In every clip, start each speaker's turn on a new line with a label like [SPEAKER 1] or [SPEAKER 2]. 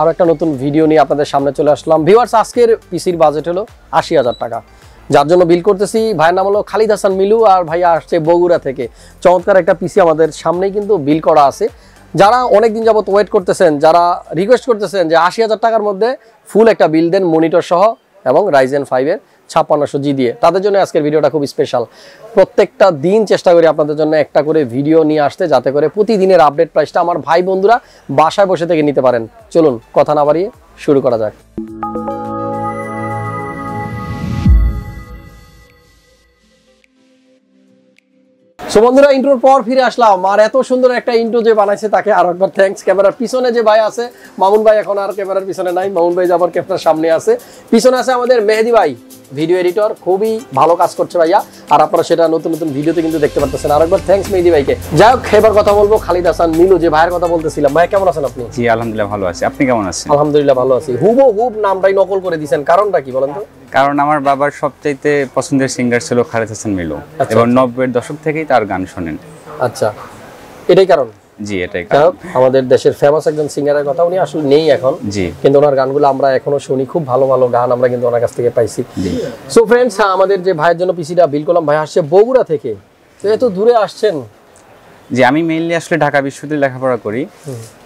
[SPEAKER 1] আরো একটা নতুন ভিডিও নিয়ে আপনাদের সামনে চলে আসলাম। ভিউয়ার্স, আজকের পিসির বাজেট হলো ৮০,০০০ টাকা, যার জন্য বিল করতেছি। ভাইয়ের নাম হলো খালিদ হাসান মিলু, আর ভাইয়া আসছে বগুড়া থেকে। চমৎকার একটা পিসি আমাদের সামনেই কিন্তু বিল করা আছে। যারা অনেকদিন যাবত ওয়েট করতেছেন, যারা রিকোয়েস্ট করতেছেন যে ৮০,০০০ টাকার মধ্যে ফুল একটা বিল দেন মনিটর সহ এবং Ryzen 5 এর 5600G দিয়ে, তাদের জন্য আজকের ভিডিওটা খুব স্পেশাল। প্রত্যেকটা দিন চেষ্টা করি আপনাদের জন্য একটা করে ভিডিও নিয়ে আসতে, যাতে করে প্রতিদিনের আপডেট প্রাইসটা আমার ভাই বন্ধুরা বাসায় বসে থেকে নিতে পারেন। চলুন কথা না বাড়িয়ে শুরু করা যাক। সো বন্ধুরা, ইন্ট্রোর পর ফিরে আসলাম। আর এত সুন্দর একটা ইন্ট্রো যে বানাইছে তাকে আরো একবার থ্যাঙ্কস। ক্যামেরার পিছনে যে ভাই আছে মামুন ভাই, এখন আর ক্যামেরার পিছনে নাই, মামুন ভাই যাবার ক্যামেরার সামনে আছে। পিছনে আছে আমাদের মেহেদি ভাই, ভিডিও এডিটর, খুবই ভালো কাজ করছে ভাইয়া, আর আপনারা সেটা নতুন নতুন ভিডিওতে কিন্তু দেখতে পারতেছেন। আরেকবার থ্যাঙ্কস মেহেদি ভাইকে। যাই হোক, এবার কথা বলবো খালিদ হাসান মিলু, যে ভাইয়ের কথা বলতেছিলাম। ভাই কেমন আছেন আপনি?
[SPEAKER 2] জি আলহামদুলিল্লাহ ভালো আছি, আপনি কেমন আছেন?
[SPEAKER 1] আলহামদুলিল্লাহ ভালো আছি। হুবহুব নামটাই নকল করে দিয়েছেন, কারণটা কি বলেন তো?
[SPEAKER 2] কারণ আমার বাবার সবচাইতে পছন্দের সিঙ্গার ছিল খালিদ হাসান মিলু, এবং 90-এর দশক থেকেই তার গান শোনেন।
[SPEAKER 1] আচ্ছা, এটাই কারণ?
[SPEAKER 2] জি এটাই কারণ।
[SPEAKER 1] আমাদের দেশের ফেমাস একজন সিঙ্গারের কথা, উনি আসলে নেই এখন,
[SPEAKER 2] জি,
[SPEAKER 1] কিন্তু ওনার গানগুলো আমরা এখনো শুনি। খুব ভালো ভালো গান আমরা কিন্তু ওনার কাছ থেকে পাইছি। সো ফ্রেন্ডস, আমাদের যে ভাইয়ের জন্য পিসিটা বিল করলাম, ভাই আসছে বগুড়া থেকে। তো এত দূরে আসছেন?
[SPEAKER 2] জি, আমি মেইনলি আসলে ঢাকা বিশ্ববিদ্যালয়ে লেখাপড়া করি।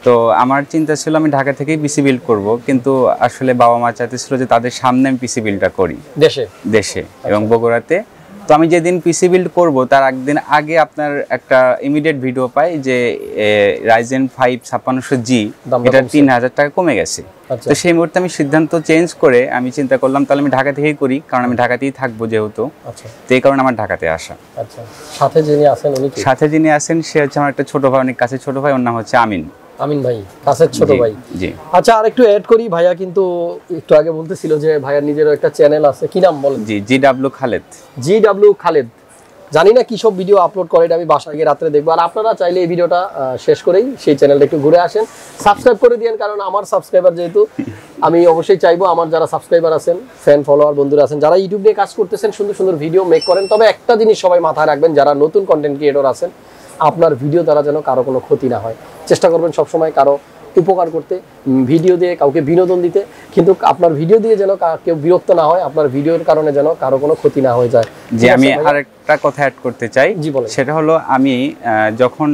[SPEAKER 2] তো আমার চিন্তা ছিল আমি ঢাকা থেকেই পিসি বিল্ড করব, কিন্তু আসলে বাবা মা চাইতেছিল যে তাদের সামনে আমি পিসি বিল্ডটা করি দেশে এবং বগুড়াতে। তো আমি যেদিন পিসি বিল্ড করব তার একদিন আগে আপনার একটা ইমিডিয়েট ভিডিও পাই যে Ryzen 5 5600G এটা ৩০০০ টাকা কমে গেছে। তো সেই মুহূর্তে আমি সিদ্ধান্ত চেঞ্জ করে আমি চিন্তা করলাম তাহলে আমি ঢাকা থেকেই করি, কারণ আমি ঢাকাতেই থাকবো যেহেতু। তো এই কারণে আমার ঢাকাতে আসা।
[SPEAKER 1] সাথে যিনি আছেন উনি কি?
[SPEAKER 2] সাথে যিনি আছেন সে হচ্ছে আমার একটা ছোট ভাই, অনেক কাছে ছোট ভাই, ওর নাম হচ্ছে আমিন।
[SPEAKER 1] আমিন ভাই, কাছের ছোট ভাই।
[SPEAKER 2] জি।
[SPEAKER 1] আচ্ছা, আর একটু এড করি, ভাইয়া কিন্তু একটু আগে বলতেছিল যে ভাইয়ার নিজেরও একটা চ্যানেল আছে, কি নাম বলেন?
[SPEAKER 2] জি, জিডব্লিউ খালেদ।
[SPEAKER 1] জিডব্লিউ খালেদ। জানি না কি সব ভিডিও আপলোড করে, এটা আমি বাসায় গিয়ে রাত্রে দেখবো। আর আপনারা চাইলে এই ভিডিওটা শেষ করেই সেই চ্যানেলটা একটু ঘুরে আসেন, সাবস্ক্রাইব করে দিয়েন, কারণ আমার সাবস্ক্রাইবার যেহেতু, আমি অবশ্যই চাইবো আমার যারা সাবস্ক্রাইবার আছেন, ফ্যান ফলোয়ার বন্ধুরা আছেন, যারা ইউটিউব নিয়ে কাজ করতেছেন, সুন্দর সুন্দর ভিডিও মেক করেন, তবে একটা জিনিস সবাই মাথায় রাখবেন, যারা নতুন কন্টেন্ট ক্রিয়েটর আছেন, আপনার ভিডিও দ্বারা যেন কারো কোনো ক্ষতি না হয়। চেষ্টা করবেন সবসময় কারো উপকার করতে, ভিডিও দিয়ে কাউকে বিনোদন দিতে, কিন্তু আপনার ভিডিও দিয়ে যেন কেউ বিরক্ত না হয়, আপনার ভিডিওর কারণে যেন কারো কোনো ক্ষতি না হয়ে যায়।
[SPEAKER 2] যে আমি আরেকটা কথা অ্যাড করতে চাই, সেটা হলো আমি যখন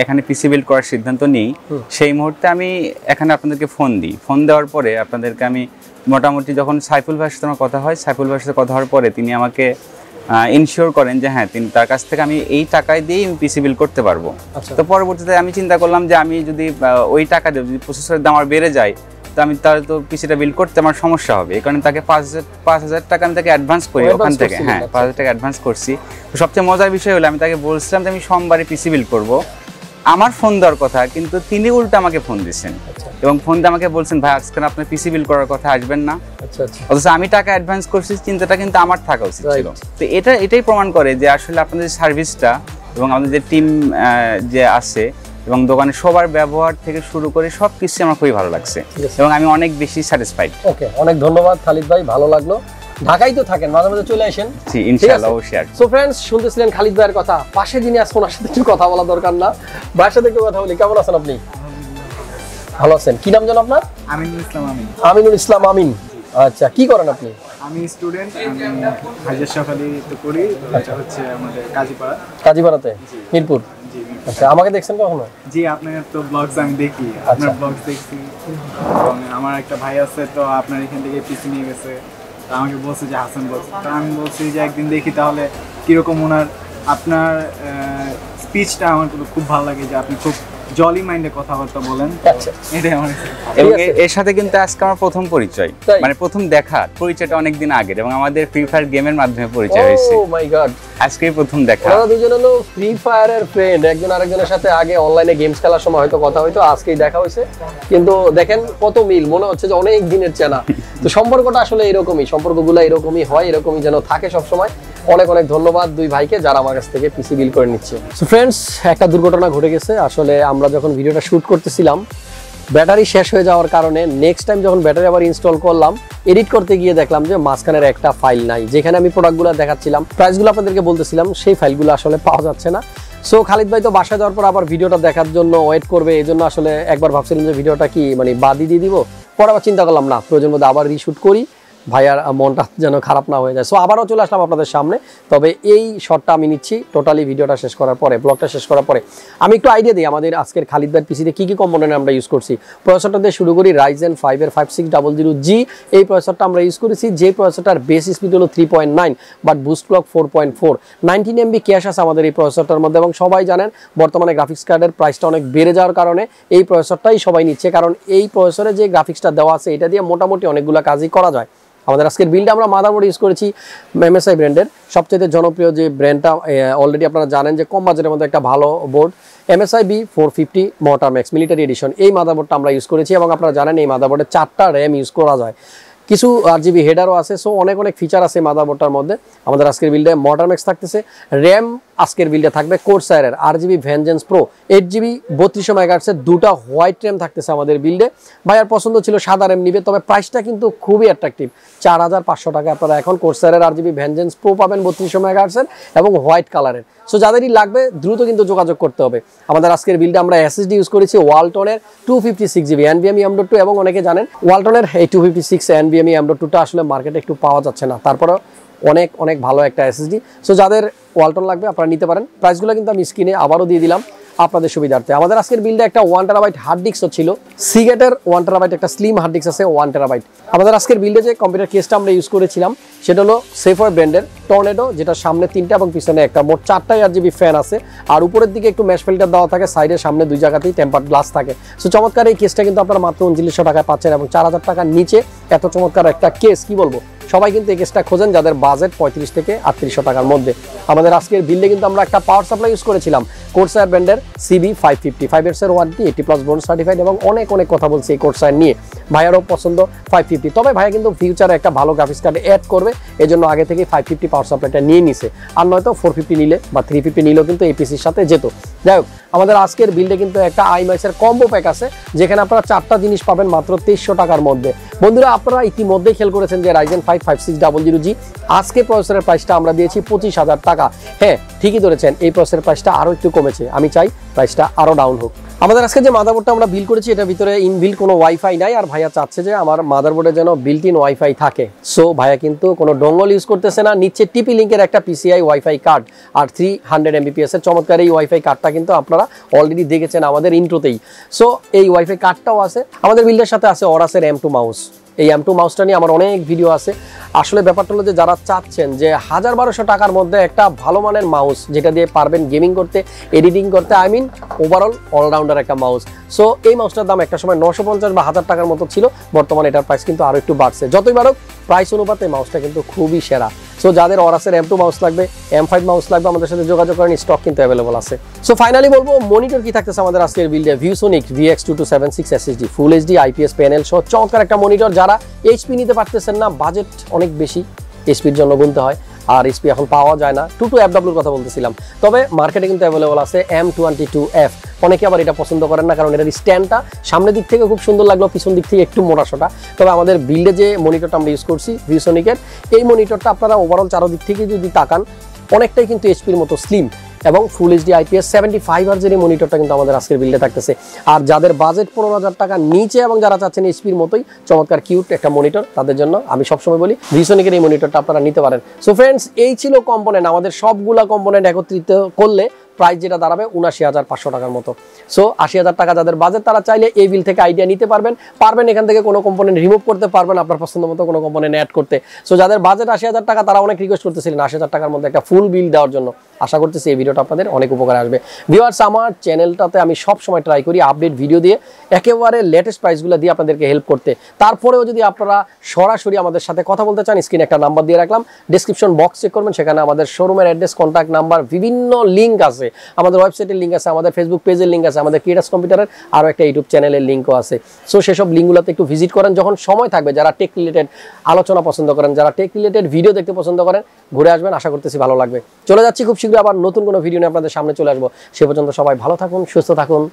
[SPEAKER 2] এখানে পিসি বিল্ড করার সিদ্ধান্ত নিই, সেই মুহূর্তে আমি এখানে আপনাদেরকে ফোন দিই। ফোন দেওয়ার পরে আপনাদেরকে আমি মোটামুটি যখন সাইফুল ভাইয়ের সাথে আমার কথা হয়, সাইফুল ভাইয়ের সাথে কথা হওয়ার পরে তিনি আমাকে ইনশিওর করেন যে হ্যাঁ, তিনি তার কাছ থেকে আমি এই টাকায় দিয়েই আমি পিসি বিল্ড করতে পারবো। তো পরবর্তীতে আমি চিন্তা করলাম যে আমি যদি ওই টাকা দিয়ে যদি প্রসেসরের দাম আর বেড়ে যায়, তো আমি তাহলে তো পিসিটা বিল্ড করতে আমার সমস্যা হবে। এই কারণে তাকে ৫,০০০ টাকা আমি তাকে অ্যাডভান্স করি ওখান থেকে। হ্যাঁ, ৫,০০০ টাকা অ্যাডভান্স করছি। তো সবচেয়ে মজার বিষয় হলো আমি তাকে বলছিলাম যে আমি সোমবারে পিসি বিল্ড করবো, আমার ফোন দেওয়ার কথা, কিন্তু তিনি উল্টো আমাকে ফোন দিচ্ছেন এবং ফোন দিয়ে আমাকে বলছেন ভাই আজকে আপনার পিসি বিল করার কথা, আসবেন না? অথচ আমি টাকা অ্যাডভান্স করছি, চিন্তাটা কিন্তু আমার থাকা উচিত ছিল। তো এটাই প্রমাণ করে যে আসলে আপনাদের সার্ভিসটা এবং আমাদের যে টিম যে আছে এবং দোকানে সবার ব্যবহার থেকে শুরু করে সব কিছু আমার খুবই ভালো লাগছে এবং আমি অনেক বেশি স্যাটিসফাইড।
[SPEAKER 1] ওকে, অনেক ধন্যবাদ খালিদ ভাই, ভালো লাগলো। ঢাকায় তো থাকেন, মাঝে মাঝে চলে আসেন।
[SPEAKER 2] জি ইনশাআল্লাহ, অবশ্যই।
[SPEAKER 1] সো ফ্রেন্ডস, শুনতেছিলেন খালিদ ভাইয়ের কথা। পাশে যিনি আছেন ওনার সাথে একটু কথা বলা দরকার না? ভাইয়ের সাথে একটু কথা বলি। কেমন আছেন আপনি? ভালো আছেন। কি নাম জানো আপনার?
[SPEAKER 3] আমিনুল ইসলাম আমিন।
[SPEAKER 1] আমিনুল ইসলাম আমিন। আচ্ছা, কি করেন আপনি?
[SPEAKER 3] আমি স্টুডেন্ট, আমি হাজার সকালে করি, এটা হচ্ছে আমাদের
[SPEAKER 1] কাজীপাড়াতে, মিরপুর।
[SPEAKER 3] জি।
[SPEAKER 1] আচ্ছা, আমাকে দেখছেন কখনো?
[SPEAKER 3] জি, আপনার তো ব্লগস আমি দেখি, আপনার ব্লগস দেখছি। আমার একটা ভাই আছে, তো আপনার এখান থেকে পিসি নিয়ে গেছে, আমাকে বলছে যে হাসান বলছে, তো আমি বলছি যে একদিন দেখি তাহলে কিরকম ওনার, আপনার স্পিচটা আমার খুব ভালো লাগে, যে আপনি খুব জলি মাইন্ডে কথাবার্তা বলেন। এটাই আমার।
[SPEAKER 2] এবং এর সাথে কিন্তু আজকে আমার প্রথম পরিচয়, মানে প্রথম দেখা, পরিচয়টা অনেকদিন আগের, এবং আমাদের ফ্রি ফায়ার গেমের মাধ্যমে পরিচয় হয়েছে।
[SPEAKER 1] ও মাই গড,
[SPEAKER 2] আজকেই প্রথম দেখা।
[SPEAKER 1] ওরা দুজন হলো ফ্রি ফায়ারের ফ্রেন্ড, একজন আরেকজনের সাথে আগে অনলাইনে গেমস খেলার সময় হয়তো কথা হইতো, আজকেই দেখা হয়েছে। কিন্তু দেখেন কত মিল, মনে হচ্ছে যে অনেক দিনের চেনা। তো সম্পর্কটা আসলে এরকমই, সম্পর্কগুলো এরকমই হয়, এরকমই যেন থাকে সব সময়। অনেক অনেক ধন্যবাদ দুই ভাইকে যারা আমার কাছ থেকে পিসি বিল করে নিচ্ছে। সো ফ্রেন্ডস, একটা দুর্ঘটনা ঘটে গেছে। আসলে আমরা যখন ভিডিওটা শুট করতেছিলাম, ব্যাটারি শেষ হয়ে যাওয়ার কারণে নেক্সট টাইম যখন ব্যাটারি আবার ইনস্টল করলাম, এডিট করতে গিয়ে দেখলাম যে মাঝখানের একটা ফাইল নাই, যেখানে আমি প্রোডাক্টগুলো দেখাচ্ছিলাম, প্রাইসগুলো আপনাদেরকে বলতেছিলাম, সেই ফাইলগুলো আসলে পাওয়া যাচ্ছে না। সো খালিদ ভাই তো বাসায় যাওয়ার পর আবার ভিডিওটা দেখার জন্য ওয়েট করবে, এই জন্য আসলে একবার ভাবছিলাম যে ভিডিওটা কি মানে বাদই দিয়ে দিব, পরে আবার চিন্তা করলাম না, প্রয়োজন মধ্যে আবার রিশুট করি, ভাইয়ার মনটা যেন খারাপ না হয়ে যায়। সো আবারও চলে আসলাম আপনাদের সামনে, তবে এই শটটা আমি নিচ্ছি টোটালি ভিডিওটা শেষ করার পরে, ব্লগটা শেষ করার পরে। আমি একটু আইডিয়া দিই আমাদের আজকের খালিদ ভাইয়ের পিসিতে কী কী কম্পোনেন্ট আমরা ইউজ করছি। প্রসেসরটা দিয়ে শুরু করি, Ryzen 5 5600G এই প্রসেসরটা আমরা ইউজ করেছি, যে প্রসেসরটার বেস স্পিড হলো 3.9 but boost clock 4.4, 19 MB cash আছে আমাদের এই প্রসেসরটার মধ্যে। এবং সবাই জানেন বর্তমানে গ্রাফিক্স কার্ডের প্রাইসটা অনেক বেড়ে যাওয়ার কারণে এই প্রসেসরটাই সবাই নিচ্ছে, কারণ এই প্রসেসরে যে গ্রাফিক্সটা দেওয়া আছে এটা দিয়ে মোটামুটি অনেকগুলো কাজই করা যায়। আমাদের আজকের বিল্ডে আমরা মাদারবোর্ড ইউজ করেছি MSI ব্র্যান্ডের, সবচেয়ে জনপ্রিয় যে ব্র্যান্ডটা অলরেডি আপনারা জানেন যে কম বাজেটের মধ্যে একটা ভালো board, MSI B450 Mortar-Max military addition, এই মাদারবোর্ডটা আমরা ইউজ করেছি। এবং আপনারা জানেন এই মাদারবোর্ডে 4টা RAM ইউজ করা যায়, কিছু RGB হেডারও আছে। সো অনেক ফিচার আছে মাদারবোর্ডটার মধ্যে। আমাদের আজকের বিল্ডে Mortar-Max থাকতেছে, RAM আজকের বিল্ডে থাকবে Corsair-এর RGB Vengeance Pro 8GB 3200 MHz দুটা হোয়াইট RAM থাকতেছে আমাদের বিল্ডে। ভাইয়ার পছন্দ ছিল সাদা RAM নিবে, তবে প্রাইসটা কিন্তু খুবই অ্যাট্রাকটিভ, 4500 টাকা আপনারা এখন Corsair-এর RGB Vengeance Pro পাবেন 3200 MHz এবং হোয়াইট কালারের। সো যাদেরই লাগবে দ্রুত কিন্তু যোগাযোগ করতে হবে। আমাদের আজকের বিল্ডে আমরা SSD ইউজ করেছি ওয়ালটনের 256GB NVMe M.2, এবং অনেকে জানেন ওয়ালটনের এই 256 NVMe M.2টা আসলে মার্কেটে একটু পাওয়া যাচ্ছে না, তারপরেও অনেক ভালো একটা SSD। সো যাদের ওয়ালটন লাগবে আপনারা নিতে পারেন। প্রাইসগুলো কিন্তু আমি স্ক্রিনে আবারও দিয়ে দিলাম আপনাদের সুবিধার্থে। আমাদের আজকের বিল্ডে একটা 1TB হার্ড ডিস্কও ছিল, সিগেটের 1TB একটা স্লিম হার্ড ডিস্ক আছে 1TB। আমাদের আজকের বিল্ডে যে কম্পিউটার কেসটা আমরা ইউজ করেছিলাম সেটা হলো সেফওয়ে ব্র্যান্ডের টর্নেডো, যেটা সামনে 3টা এবং পিছনে একটা, মোট 4টাই RGB ফ্যান আছে। আর উপরের দিকে একটু ম্যাশ ফিল্টার দেওয়া থাকে, সাইডের সামনে 2 জায়গাতেই টেম্পারড গ্লাস থাকে। সো চমৎকার এই কেসটা কিন্তু আপনারা মাত্র 3900 টাকায় পাচ্ছেন, এবং 4000 টাকার নিচে এত চমৎকার একটা কেস কি বলবো, সবাই কিন্তু এই কেসটা খোঁজেন যাদের বাজেট 35 থেকে 3800 টাকার মধ্যে। আমাদের আজকের বিল্ডে কিন্তু আমরা একটা পাওয়ার সাপ্লাই ইউজ করেছিলাম Corsair ব্র্যান্ডের CB550, 5 ইয়ার্সের ওয়ারেন্টি, 80+ বোন সার্টিফাইড, এবং অনেক কথা বলছি এই Corsair নিয়ে। ভাইয়ারও পছন্দ 550, তবে ভাইয়া কিন্তু ফিউচারে একটা ভালো গ্রাফিক্স কার্ড অ্যাড করবে, এই জন্য আগে থেকে 550 পাওয়ার সাপ্লাইটা নিয়ে নিছে, আর নয়তো 450 নিলে বা 350 নিলেও কিন্তু এই পিসির সাথে যেত। যাই হোক, আমাদের আজকের বিল্ডে কিন্তু একটা আইম্যাক্সের কম্বো প্যাক আছে, যেখানে আপনারা 4টা জিনিস পাবেন মাত্র 2300 টাকার মধ্যে। বন্ধুরা আপনারা ইতিমধ্যেই খেয়াল করেছেন যে Ryzen 5 5600G আজকে প্রসেসরের প্রাইসটা আমরা দিয়েছি 25,000 টাকা। হ্যাঁ ঠিকই ধরেছেন, এই প্রসেসরের প্রাইসটা আরও একটু কমেছে, আমি চাই প্রাইসটা আরও ডাউন হোক। আমাদের আজকে যে মাদারবোর্ডটা আমরা বিল করেছি এটার ভিতরে ইনবিল্ট কোনো ওয়াইফাই নাই, আর ভাইয়া চাচ্ছে যে আমার মাদারবোর্ডে যেন বিল্ট ইন ওয়াইফাই থাকে। সো ভাইয়া কিন্তু কোনো ডঙ্গল ইউজ করতেছে না, নিচ্ছে টিপি লিঙ্কের একটা PCI ওয়াইফাই কার্ড আর 300 Mbps এর চমৎকার এই ওয়াইফাই কার্ডটা কিন্তু আপনারা অলরেডি দেখেছেন আমাদের ইন্ট্রোতেই। সো এই ওয়াইফাই কার্ডটাও আছে আমাদের বিল্ডের সাথে, আছে অরাসের M2 মাউস। এই M2 মাউসটা নিয়ে আমার অনেক ভিডিও আছে। আসলে ব্যাপারটা হলো যে যারা চাচ্ছেন যে 1000-1200 টাকার মধ্যে একটা ভালো মানের মাউস যেটা দিয়ে পারবেন গেমিং করতে, এডিটিং করতে, ওভারঅল অলরাউন্ডার একটা মাউস। সো এই মাউসটার দাম একটা সময় 950 বা 1000 টাকার মতো ছিল, বর্তমানে এটার প্রাইস কিন্তু আরও একটু বাড়ছে। যতই বাড়ুক প্রাইস অনুপাতে মাউসটা কিন্তু খুবই সেরা। সো যাদের অরাসের M2 মাউস লাগবে, M5 মাউস লাগবে, আমাদের সাথে যোগাযোগ করেন, স্টক কিন্তু অ্যাভেলেবল আছে। সো ফাইনালি বলবো মনিটর কি থাকতেছে আমাদের আজকের বিল্ডে, ViewSonic VX2276 SSD ফুল HD IPS প্যানেল সহ চমৎকার একটা মনিটর। যারা HP নিতে পারতেছেন না, বাজেট অনেক বেশি, HP-র জন্য গুনতে হয়, আর HP এখন পাওয়া যায় না। 22FW কথা বলতেছিলাম, তবে মার্কেটে কিন্তু অ্যাভেলেবল আছে M22F। অনেকে আবার এটা পছন্দ করেন না, কারণ এটার স্ট্যান্ডটা সামনের দিক থেকে খুব সুন্দর লাগলো, পিছন দিক থেকে একটু মোটাসোটা। তবে আমাদের বিল্ডে যে মনিটরটা আমরা ইউজ করছি ViewSonic-এর, এই মনিটরটা আপনারা ওভারঅল চারোদিক থেকে যদি তাকান অনেকটাই কিন্তু HP-র মতো স্লিম, এবং ফুল HD IPS 75 হার্জের এই মনিটরটা কিন্তু আমাদের আজকের বিল্ডে থাকতেছে। আর যাদের বাজেট 15,000 টাকা নিচে এবং যারা চাচ্ছেন HP-র মতোই চমৎকার কিউট একটা মনিটর, তাদের জন্য আমি সবসময় বলি ViewSonic-এর এই মনিটরটা আপনারা নিতে পারেন। সো ফ্রেন্ডস, এই ছিল কম্পোনেন্ট। আমাদের সবগুলা কম্পোনেন্ট একত্রিত করলে প্রাইস যেটা দাঁড়াবে 79,500 টাকার মতো। সো 80,000 টাকা যাদের বাজেট তারা চাইলে এই বিল থেকে আইডিয়া নিতে পারবেন, এখান থেকে কোনো কম্পোনেন্ট রিমুভ করতে পারবেন, আপনার পছন্দ মতো কোনো কম্পোনেন্ট অ্যাড করতে। সো যাদের বাজেট 80,000 টাকা তারা অনেক রিকোয়েস্ট করতেছিলেন 80,000 টাকার মধ্যে একটা ফুল বিল দেওয়ার জন্য। আশা করতেছি এই ভিডিওটা আপনাদের অনেক উপকারে আসবে। ভিউয়ার্স, আমার চ্যানেলটাতে আমি সব সময় ট্রাই করি আপডেট ভিডিও দিয়ে একেবারে লেটেস্ট প্রাইসগুলো দিয়ে আপনাদেরকে হেল্প করতে। তারপরেও যদি আপনারা সরাসরি আমাদের সাথে কথা বলতে চান, স্ক্রিনে একটা নাম্বার দিয়ে রাখলাম, ডেসক্রিপশন বক্স চেক করবেন, সেখানে আমাদের শোরুমের অ্যাড্রেস, কন্ট্যাক্ট নাম্বার, বিভিন্ন লিঙ্ক আছে, আমাদের ওয়েবসাইটের লিঙ্ক আছে, আমাদের ফেসবুক পেজের লিঙ্ক আছে, আমাদের ক্রিয়েটার্স কম্পিউটারের আরও একটা ইউটিউব চ্যানেলের লিঙ্কও আছে। সো সেসব লিঙ্কগুলোতে একটু ভিজিট করেন যখন সময় থাকবে। যারা টেক রিলেটেড আলোচনা পছন্দ করেন, যারা টেক রিলেটেড ভিডিও দেখতে পছন্দ করেন, ঘুরে আসবেন, আশা করতেছি ভালো লাগবে। চলে যাচ্ছি খুব শীঘ্রই আবার নতুন কোনো ভিডিও নিয়ে আপনাদের সামনে চলে আসবো। সে পর্যন্ত সবাই ভালো থাকুন, সুস্থ থাকুন।